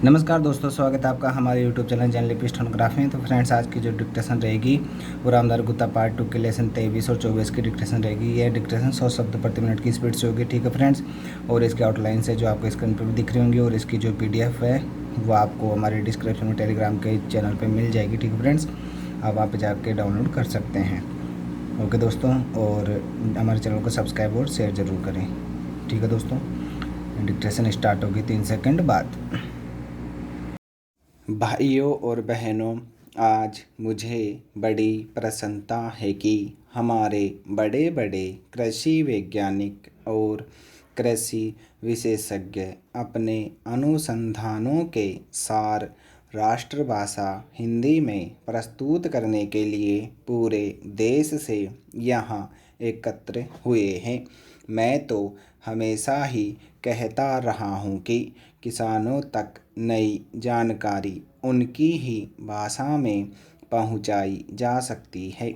नमस्कार दोस्तों, स्वागत है आपका हमारे यूट्यूब चैनल जर्नलिस्ट फोनोग्राफी में। तो फ्रेंड्स, आज की जो डिक्टेशन रहेगी वो रामदार गुप्ता पार्ट 2 के लेसन 23 और 24 की डिक्टेशन रहेगी। यह डिक्टेशन 100 शब्द प्रति मिनट की स्पीड से होगी, ठीक है फ्रेंड्स। और इसके आउटलाइन से जो आपको स्क्रीन पर भी दिख रही होंगी, और इसकी जो PDF है वो आपको हमारे डिस्क्रिप्शन में टेलीग्राम के चैनल पर मिल जाएगी, ठीक है फ्रेंड्स। आप वहाँ पर जाके डाउनलोड कर सकते हैं। ओके दोस्तों, और हमारे चैनल को सब्सक्राइब और शेयर ज़रूर करें, ठीक है दोस्तों। डिक्टेशन स्टार्ट होगी 3 सेकंड बाद। भाइयों और बहनों, आज मुझे बड़ी प्रसन्नता है कि हमारे बड़े बड़े कृषि वैज्ञानिक और कृषि विशेषज्ञ अपने अनुसंधानों के सार राष्ट्रभाषा हिंदी में प्रस्तुत करने के लिए पूरे देश से यहाँ एकत्र हुए हैं। मैं तो हमेशा ही कहता रहा हूँ कि किसानों तक नई जानकारी उनकी ही भाषा में पहुंचाई जा सकती है।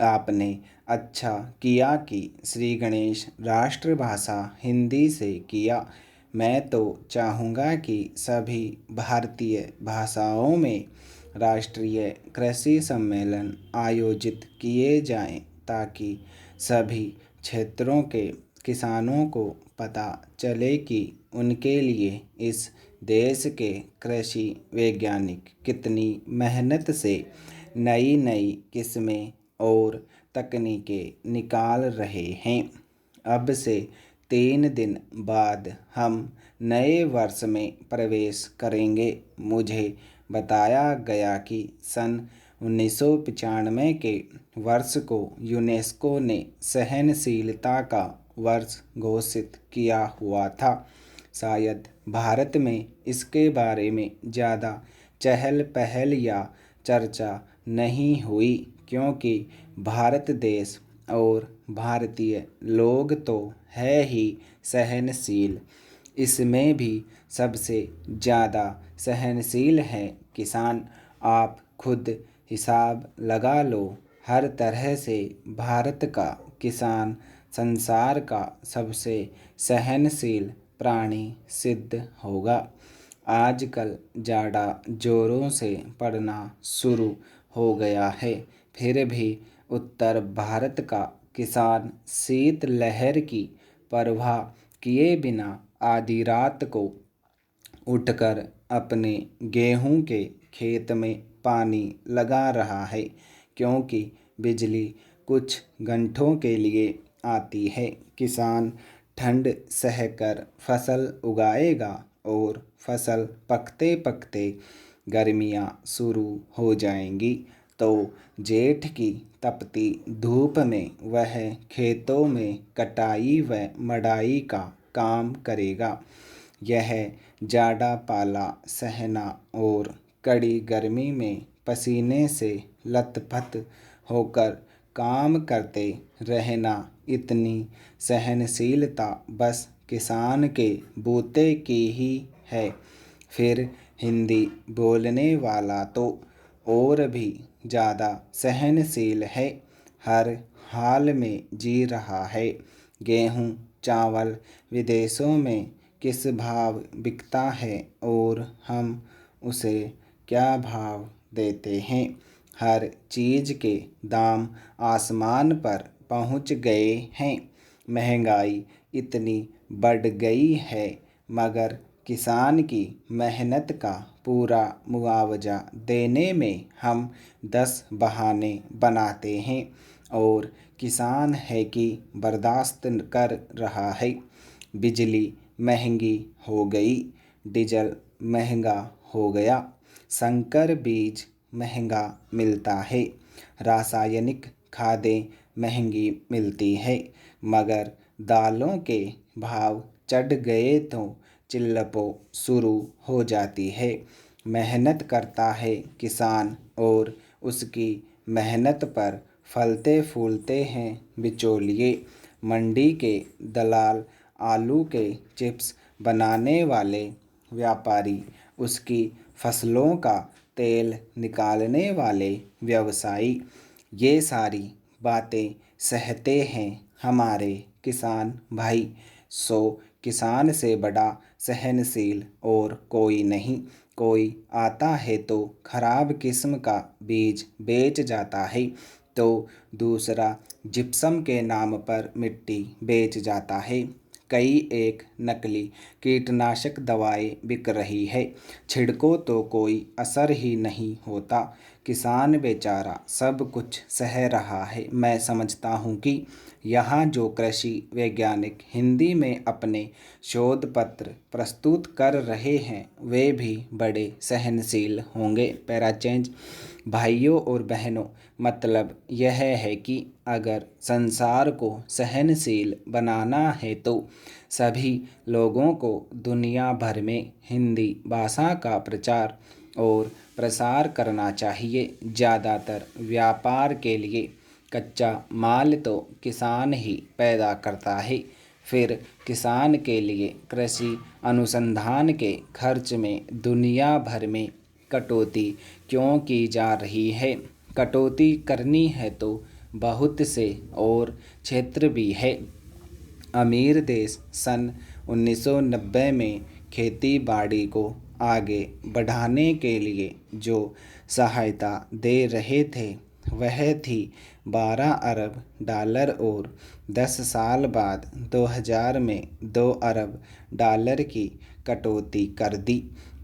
आपने अच्छा किया कि श्री गणेश राष्ट्रभाषा हिंदी से किया। मैं तो चाहूँगा कि सभी भारतीय भाषाओं में राष्ट्रीय कृषि सम्मेलन आयोजित किए जाएं, ताकि सभी क्षेत्रों के किसानों को पता चले कि उनके लिए इस देश के कृषि वैज्ञानिक कितनी मेहनत से नई नई किस्में और तकनीकें निकाल रहे हैं। अब से 3 दिन बाद हम नए वर्ष में प्रवेश करेंगे। मुझे बताया गया कि सन 1995 के वर्ष को यूनेस्को ने सहनशीलता का वर्ष घोषित किया हुआ था। शायद भारत में इसके बारे में ज़्यादा चहल पहल या चर्चा नहीं हुई, क्योंकि भारत देश और भारतीय लोग तो है ही सहनशील। इसमें भी सबसे ज़्यादा सहनशील है किसान। आप खुद हिसाब लगा लो, हर तरह से भारत का किसान संसार का सबसे सहनशील प्राणी सिद्ध होगा। आजकल जाड़ा जोरों से पड़ना शुरू हो गया है, फिर भी उत्तर भारत का किसान शीत लहर की परवाह किए बिना आधी रात को उठकर अपने गेहूं के खेत में पानी लगा रहा है, क्योंकि बिजली कुछ घंटों के लिए आती है। किसान ठंड सहकर फसल उगाएगा और फसल पकते पकते गर्मियाँ शुरू हो जाएंगी, तो जेठ की तपती धूप में वह खेतों में कटाई व मड़ाई का काम करेगा। यह जाड़ा पाला सहना और कड़ी गर्मी में पसीने से लथपथ होकर काम करते रहना, इतनी सहनशीलता बस किसान के बूते की ही है। फिर हिंदी बोलने वाला तो और भी ज़्यादा सहनशील है, हर हाल में जी रहा है। गेहूँ चावल विदेशों में किस भाव बिकता है और हम उसे क्या भाव देते हैं। हर चीज़ के दाम आसमान पर पहुंच गए हैं। महंगाई इतनी बढ़ गई है, मगर किसान की मेहनत का पूरा मुआवजा देने में हम 10 बहाने बनाते हैं, और किसान है कि बर्दाश्त कर रहा है। बिजली महंगी हो गई, डीजल महंगा हो गया, संकर बीज महंगा मिलता है, रासायनिक खादें महंगी मिलती है, मगर दालों के भाव चढ़ गए तो चिल्लपो शुरू हो जाती है। मेहनत करता है किसान, और उसकी मेहनत पर फलते फूलते हैं बिचौलिए। मंडी के दलाल, आलू के चिप्स बनाने वाले व्यापारी, उसकी फसलों का तेल निकालने वाले व्यवसायी, ये सारी बातें सहते हैं हमारे किसान भाई। सो किसान से बड़ा सहनशील और कोई नहीं। कोई आता है तो खराब किस्म का बीज बेच जाता है, तो दूसरा जिप्सम के नाम पर मिट्टी बेच जाता है। कई एक नकली कीटनाशक दवाएं बिक रही है, छिड़को तो कोई असर ही नहीं होता। किसान बेचारा सब कुछ सह रहा है। मैं समझता हूँ कि यहाँ जो कृषि वैज्ञानिक हिंदी में अपने शोध पत्र प्रस्तुत कर रहे हैं वे भी बड़े सहनशील होंगे। Para change. भाइयों और बहनों, मतलब यह है कि अगर संसार को सहनशील बनाना है तो सभी लोगों को दुनिया भर में हिंदी भाषा का प्रचार और प्रसार करना चाहिए। ज़्यादातर व्यापार के लिए कच्चा माल तो किसान ही पैदा करता है, फिर किसान के लिए कृषि अनुसंधान के खर्च में दुनिया भर में कटौती क्यों की जा रही है? कटौती करनी है तो बहुत से और क्षेत्र भी है। अमीर देश सन 1990 में खेती बाड़ी को आगे बढ़ाने के लिए जो सहायता दे रहे थे वह थी 12 अरब डॉलर, और 10 साल बाद 2000 में 2 अरब डॉलर की कटौती कर दी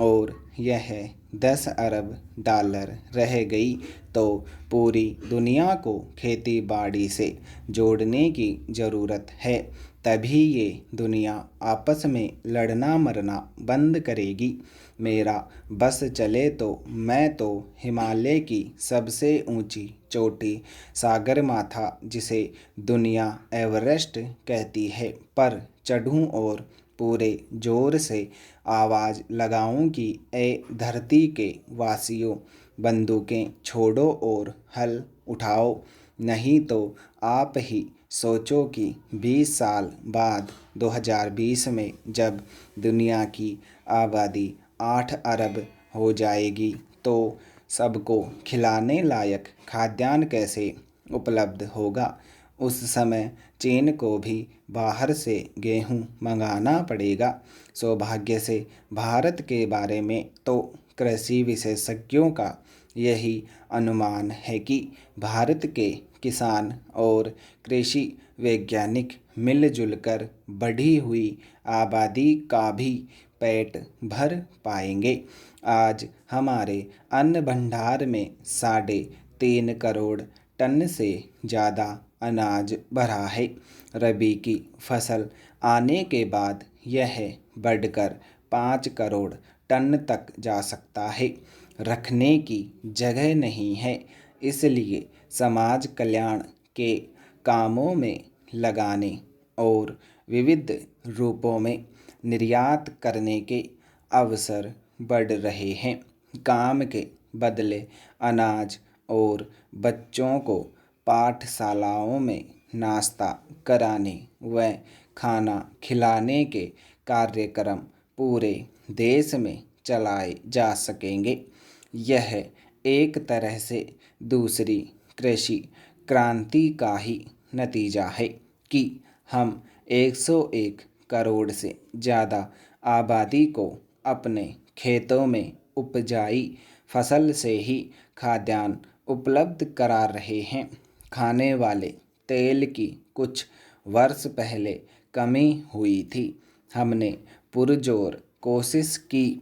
और यह 10 अरब डॉलर रह गई। तो पूरी दुनिया को खेती बाड़ी से जोड़ने की ज़रूरत है, तभी ये दुनिया आपस में लड़ना मरना बंद करेगी। मेरा बस चले तो मैं तो हिमालय की सबसे ऊंची चोटी सागरमाथा, जिसे दुनिया एवरेस्ट कहती है, पर चढ़ूं और पूरे जोर से आवाज़ लगाऊं कि ए धरती के वासियों, बंदूकें छोड़ो और हल उठाओ, नहीं तो आप ही सोचो कि 20 साल बाद 2020 में जब दुनिया की आबादी 8 अरब हो जाएगी तो सबको खिलाने लायक खाद्यान्न कैसे उपलब्ध होगा। उस समय चीन को भी बाहर से गेहूं मंगाना पड़ेगा। सौभाग्य से भारत के बारे में तो कृषि विशेषज्ञों का यही अनुमान है कि भारत के किसान और कृषि वैज्ञानिक मिलजुल कर बढ़ी हुई आबादी का भी पेट भर पाएंगे। आज हमारे अन्न भंडार में 3.5 करोड़ टन से ज़्यादा अनाज भरा है। रबी की फसल आने के बाद यह बढ़कर 5 करोड़ टन तक जा सकता है। रखने की जगह नहीं है, इसलिए समाज कल्याण के कामों में लगाने और विविध रूपों में निर्यात करने के अवसर बढ़ रहे हैं। काम के बदले अनाज और बच्चों को पाठशालाओं में नाश्ता कराने व खाना खिलाने के कार्यक्रम पूरे देश में चलाए जा सकेंगे। यह एक तरह से दूसरी कृषि क्रांति का ही नतीजा है कि हम 101 करोड़ से ज़्यादा आबादी को अपने खेतों में उपजाई फसल से ही खाद्यान्न उपलब्ध करा रहे हैं। खाने वाले तेल की कुछ वर्ष पहले कमी हुई थी। हमने पुरजोर कोशिश की,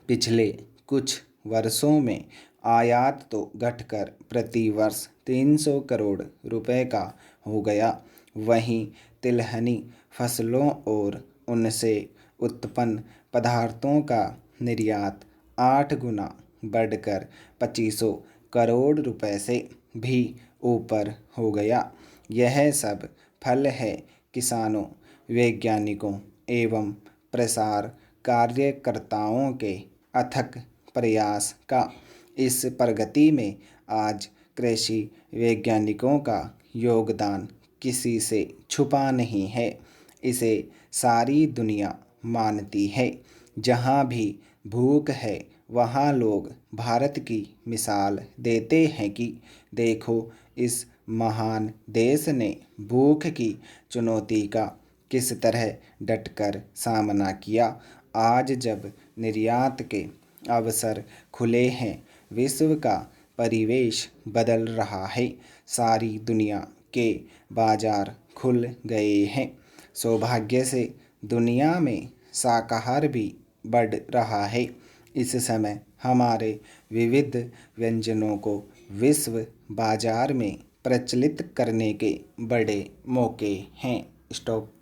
पिछले कुछ वर्षों में आयात तो घटकर प्रति वर्ष 300 करोड़ रुपए का हो गया। वहीं तिलहनी फसलों और उनसे उत्पन्न पदार्थों का निर्यात 8 गुना बढ़कर 2500 करोड़ रुपए से भी ऊपर हो गया। यह सब फल है किसानों, वैज्ञानिकों एवं प्रसार कार्यकर्ताओं के अथक प्रयास का। इस प्रगति में आज कृषि वैज्ञानिकों का योगदान किसी से छुपा नहीं है, इसे सारी दुनिया मानती है। जहाँ भी भूख है वहाँ लोग भारत की मिसाल देते हैं कि देखो, इस महान देश ने भूख की चुनौती का किस तरह डटकर सामना किया। आज जब निर्यात के अवसर खुले हैं, विश्व का परिवेश बदल रहा है, सारी दुनिया के बाजार खुल गए हैं। सौभाग्य से दुनिया में शाकाहार भी बढ़ रहा है। इस समय हमारे विविध व्यंजनों को विश्व बाजार में प्रचलित करने के बड़े मौके हैं। स्टॉप।